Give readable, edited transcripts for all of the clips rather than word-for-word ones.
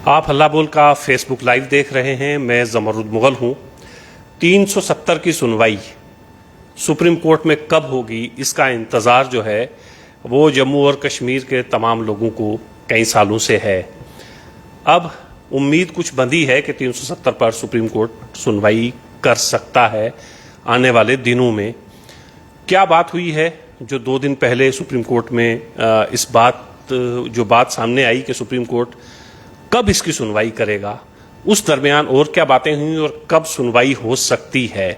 آپ ہلا بول کا فیس بک لائیو دیکھ رہے ہیں. میں زمرد مغل ہوں. 370 کی سنوائی سپریم کورٹ میں کب ہوگی، اس کا انتظار جو ہے وہ جموں اور کشمیر کے تمام لوگوں کو کئی سالوں سے ہے. اب امید کچھ بندھی ہے کہ 370 پر سپریم کورٹ سنوائی کر سکتا ہے آنے والے دنوں میں. کیا بات ہوئی ہے جو 2 دن پہلے سپریم کورٹ میں اس بات سامنے آئی کہ سپریم کورٹ کب اس کی سنوائی کرے گا، اس درمیان اور کیا باتیں ہوئیں اور کب سنوائی ہو سکتی ہے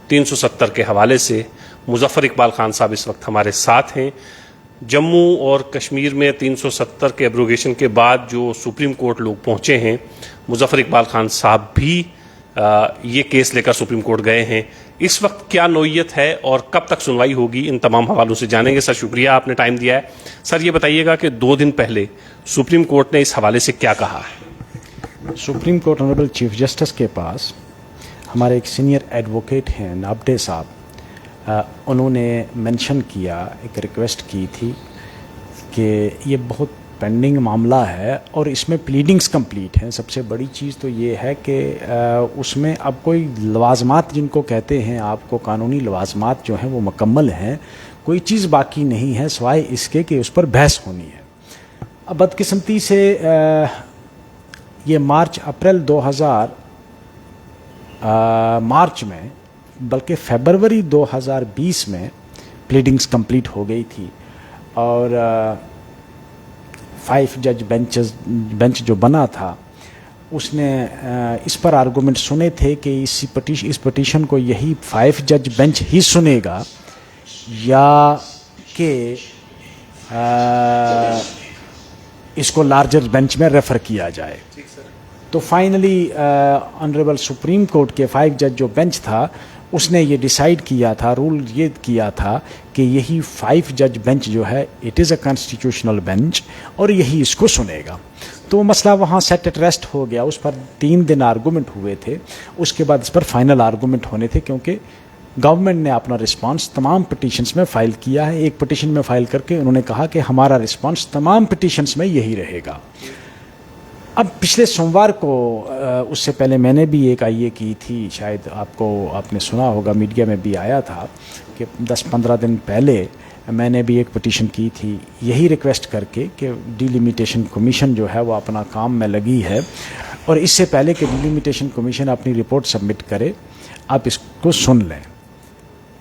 370 کے حوالے سے. مظفر اقبال خان صاحب اس وقت ہمارے ساتھ ہیں. جموں اور کشمیر میں 370 کے ایبروگیشن کے بعد جو سپریم کورٹ لوگ پہنچے ہیں، مظفر اقبال خان صاحب بھی یہ کیس لے کر سپریم کورٹ گئے ہیں. اس وقت کیا نوعیت ہے اور کب تک سنوائی ہوگی، ان تمام حوالوں سے جانیں گے. سر شکریہ آپ نے ٹائم دیا ہے. سر یہ بتائیے گا کہ 2 دن پہلے سپریم کورٹ نے اس حوالے سے کیا کہا ہے؟ Supreme court honourable chief justice کے پاس ہمارے ایک سینئر ایڈوکیٹ ہیں نابڈے صاحب، انہوں نے مینشن کیا، ایک ریکویسٹ کی تھی کہ یہ بہت پینڈنگ معاملہ ہے اور اس میں پلیڈنگز کمپلیٹ ہیں. سب سے بڑی چیز تو یہ ہے کہ اس میں اب کوئی لوازمات جن کو کہتے ہیں، آپ کو قانونی لوازمات جو ہیں وہ مکمل ہیں، کوئی چیز باقی نہیں ہے سوائے اس کے کہ اس پر بحث ہونی ہے. اب بدقسمتی سے یہ اپریل 2000 مارچ میں بلکہ فیبروری 2020 میں پلیڈنگز کمپلیٹ ہو گئی تھی اور 5 جج بینچ جو بنا تھا اس نے اس پر آرگومنٹ سنے تھے کہ اس پٹیشن کو یہی 5 جج بینچ ہی سنے گا یا کہ اس کو لارجر بینچ میں ریفر کیا جائے. تو فائنلی آنریبل سپریم کورٹ کے 5 جج جو بینچ تھا اس نے یہ ڈیسائیڈ کیا تھا، رول یہ کیا تھا کہ یہی 5 جج بینچ جو ہے it is a constitutional bench اور یہی اس کو سنے گا. تو مسئلہ وہاں سیٹ ایٹ ریسٹ ہو گیا. اس پر 3 دن آرگومنٹ ہوئے تھے، اس کے بعد اس پر فائنل آرگومنٹ ہونے تھے کیونکہ گورنمنٹ نے اپنا رسپانس تمام پٹیشنز میں فائل کیا ہے. ایک پٹیشن میں فائل کر کے انہوں نے کہا کہ ہمارا رسپانس تمام پٹیشنز میں یہی رہے گا. اب پچھلے سوموار کو اس سے پہلے میں نے بھی ایک آئی کی تھی، شاید آپ نے سنا ہوگا، میڈیا میں بھی آیا تھا کہ 10-15 دن پہلے میں نے بھی ایک پٹیشن کی تھی یہی ریکویسٹ کر کے کہ ڈیلیمیٹیشن کمیشن جو ہے وہ اپنا کام میں لگی ہے اور اس سے پہلے کہ ڈیلیمیٹیشن کمیشن اپنی رپورٹ سبمٹ کرے آپ اس کو سن لیں.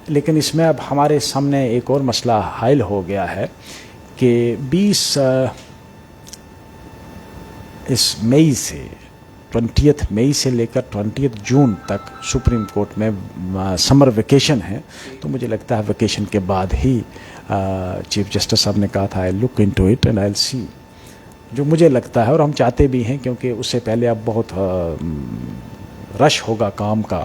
لیکن اس میں اب ہمارے سامنے ایک اور مسئلہ حائل ہو گیا ہے کہ 20 مئی سے 20 مئی سے لے کر 20 جون تک سپریم کورٹ میں سمر ویکیشن ہے. تو مجھے لگتا ہے ویکیشن کے بعد ہی چیف جسٹس صاحب نے کہا تھا I look into it and I see, جو مجھے لگتا ہے اور ہم چاہتے بھی ہیں کیونکہ اس سے پہلے اب بہت رش ہوگا کام کا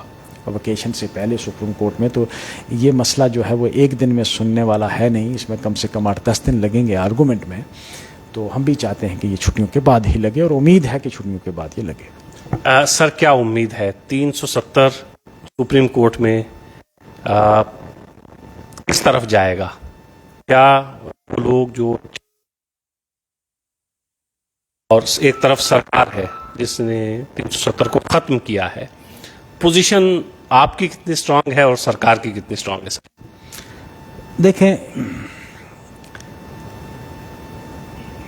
ویکیشن سے پہلے سپریم کورٹ میں. تو یہ مسئلہ جو ہے وہ ایک دن میں سننے والا ہے نہیں، اس میں کم سے کم 8-10 دن لگیں گے آرگومنٹ میں. تو ہم بھی چاہتے ہیں کہ یہ چھٹیوں کے بعد ہی لگے اور امید ہے کہ چھٹیوں کے بعد یہ لگے. سر کیا امید ہے 370 سپریم کورٹ میں کس طرف جائے گا؟ کیا لوگ جو اور ایک طرف سرکار ہے جس نے 370 کو ختم کیا ہے، پوزیشن آپ کی کتنی اسٹرانگ ہے اور سرکار کی کتنی اسٹرانگ ہے؟ سر دیکھیں،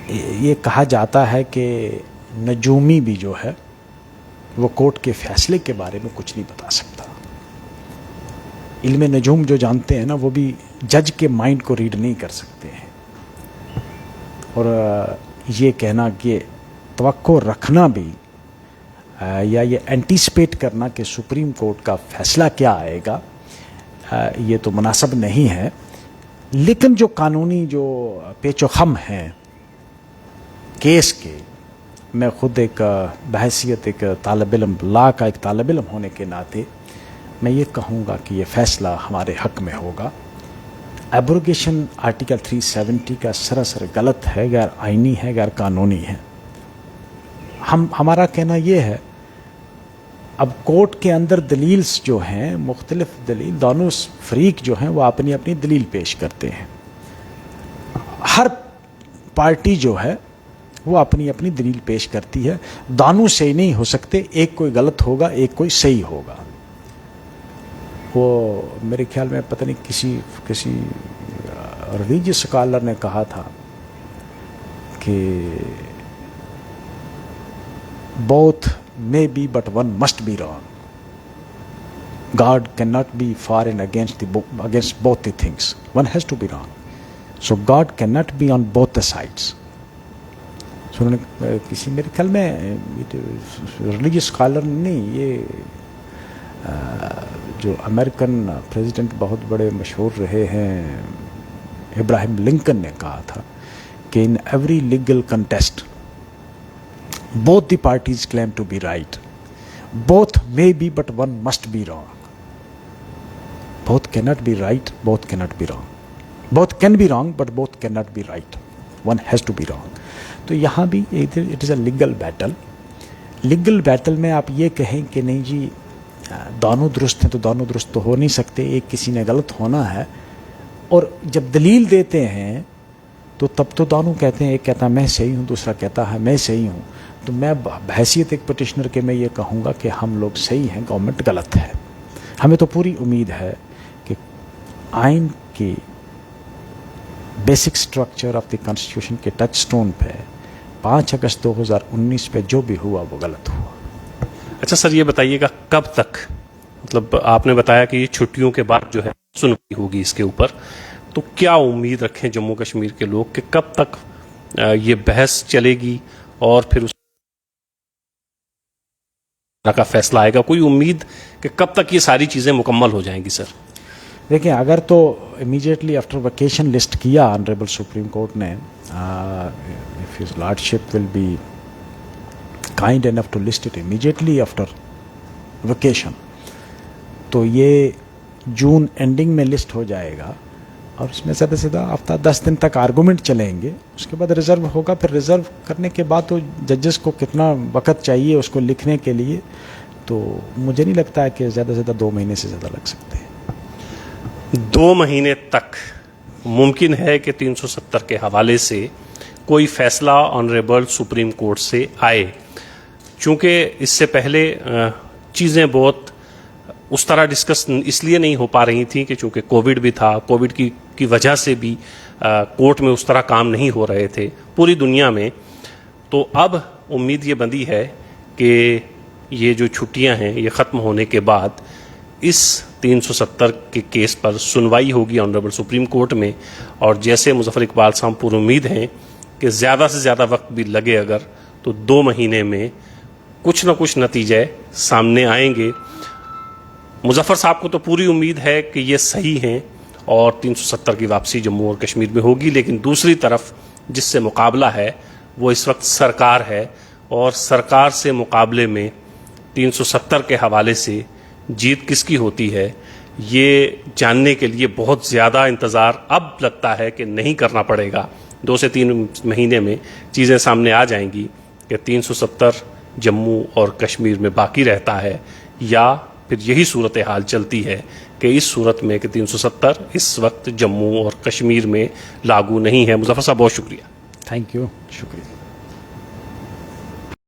یہ کہا جاتا ہے کہ نجومی بھی جو ہے وہ کورٹ کے فیصلے کے بارے میں کچھ نہیں بتا سکتا. علم نجوم جو جانتے ہیں نا وہ بھی جج کے مائنڈ کو ریڈ نہیں کر سکتے ہیں. اور یہ کہنا کہ توقع رکھنا بھی یا یہ اینٹیسپیٹ کرنا کہ سپریم کورٹ کا فیصلہ کیا آئے گا یہ تو مناسب نہیں ہے. لیکن جو قانونی جو پیچ و خم ہیں کیس کے، میں خود ایک بحیثیت ایک طالب علم، لا کا ایک طالب علم ہونے کے ناطے میں یہ کہوں گا کہ یہ فیصلہ ہمارے حق میں ہوگا. ایبروگیشن آرٹیکل 370 کا سراسر غلط ہے، غیر آئینی ہے، غیر قانونی ہے. ہمارا کہنا یہ ہے اب کورٹ کے اندر دلیلز جو ہیں، مختلف دلیل، دونوں فریق جو ہیں وہ اپنی اپنی دلیل پیش کرتے ہیں. ہر پارٹی جو ہے وہ اپنی اپنی دلیل پیش کرتی ہے. دونوں صحیح نہیں ہو سکتے, ایک کوئی غلط ہوگا, ایک کوئی صحیح ہوگا. وہ میرے خیال میں پتہ نہیں کسی ریلیجیس اسکالر نے کہا تھا کہ both may be but one must be wrong. God cannot be for and against both the things. One has to be wrong. So God cannot be on both the sides. So کسی میرے خیال میں religious scholar نہیں, یہ جو American president بہت بڑے مشہور رہے ہیں ابراہیم لنکن نے کہا تھا کہ in every legal contest both the parties claim to be right. Both may be but one must be wrong. Both cannot be right, both cannot be wrong. Both can be wrong but both cannot be right. One has to be wrong. تو یہاں بھی it is a legal battle. Legal battle میں آپ یہ کہیں کہ نہیں جی دونوں درست ہیں تو دونوں درست تو ہو نہیں سکتے, ایک کسی نے غلط ہونا ہے. اور جب دلیل دیتے ہیں تو تب تو دونوں کہتے ہیں, ایک کہتا ہے میں صحیح ہوں, دوسرا کہتا ہے میں صحیح ہوں. تو میں بحیثیت ایک پٹیشنر کے میں یہ کہوں گا کہ ہم لوگ صحیح ہیں, گورنمنٹ غلط ہے. ہمیں تو پوری امید ہے کہ آئین کی basic structure of the constitution کے ٹچ سٹون پہ 5 اگست 2019 پہ جو بھی ہوا وہ غلط ہوا. اچھا سر, یہ بتائیے گا کب تک, مطلب آپ نے بتایا کہ یہ چھٹیوں کے بعد جو ہے سنوائی ہوگی اس کے اوپر, تو کیا امید رکھیں جموں کشمیر کے لوگ کہ کب تک یہ بحث چلے گی اور پھر اس کا فیصلہ آئے گا؟ کوئی امید کہ کب تک یہ ساری چیزیں مکمل ہو جائیں گی سر؟ دیکھیں, اگر تو امیجیٹلی آفٹر ویکیشن لسٹ کیا آنریبل سپریم کورٹ نے, if his lordship will be kind enough to list it immediately after vacation, تو یہ جون اینڈنگ میں لسٹ ہو جائے گا اور اس میں زیادہ سے زیادہ ہفتہ 10 دن تک آرگومنٹ چلیں گے. اس کے بعد ریزرو ہوگا, پھر ریزرو کرنے کے بعد تو ججز کو کتنا وقت چاہیے اس کو لکھنے کے لیے, تو مجھے نہیں لگتا ہے کہ زیادہ سے زیادہ 2 مہینے سے زیادہ لگ سکتے ہیں. 2 مہینے تک ممکن ہے کہ 370 کے حوالے سے کوئی فیصلہ آنریبل سپریم کورٹ سے آئے, چونکہ اس سے پہلے چیزیں بہت اس طرح ڈسکس اس لیے نہیں ہو پا رہی تھیں کہ چونکہ کووڈ بھی تھا, کووڈ کی وجہ سے بھی کورٹ میں اس طرح کام نہیں ہو رہے تھے پوری دنیا میں. تو اب امید یہ بندی ہے کہ یہ جو چھٹیاں ہیں یہ ختم ہونے کے بعد اس 370 کے کیس پر سنوائی ہوگی آنریبل سپریم کورٹ میں, اور جیسے مظفر اقبال صاحب پر امید ہیں کہ زیادہ سے زیادہ وقت بھی لگے اگر تو 2 مہینے میں کچھ نہ کچھ نتیجے سامنے آئیں گے. مظفر صاحب کو تو پوری امید ہے کہ یہ صحیح ہیں اور 370 کی واپسی جموں اور کشمیر میں ہوگی, لیکن دوسری طرف جس سے مقابلہ ہے وہ اس وقت سرکار ہے, اور سرکار سے مقابلے میں 370 کے حوالے سے جیت کس کی ہوتی ہے یہ جاننے کے لیے بہت زیادہ انتظار اب لگتا ہے کہ نہیں کرنا پڑے گا. 2 سے 3 مہینے میں چیزیں سامنے آ جائیں گی کہ 370 جموں اور کشمیر میں باقی رہتا ہے یا پھر یہی صورتحال چلتی ہے کہ اس صورت میں کہ 370 اس وقت جموں اور کشمیر میں لاگو نہیں ہے. مظفر صاحب بہت شکریہ. تھینک یو, شکریہ.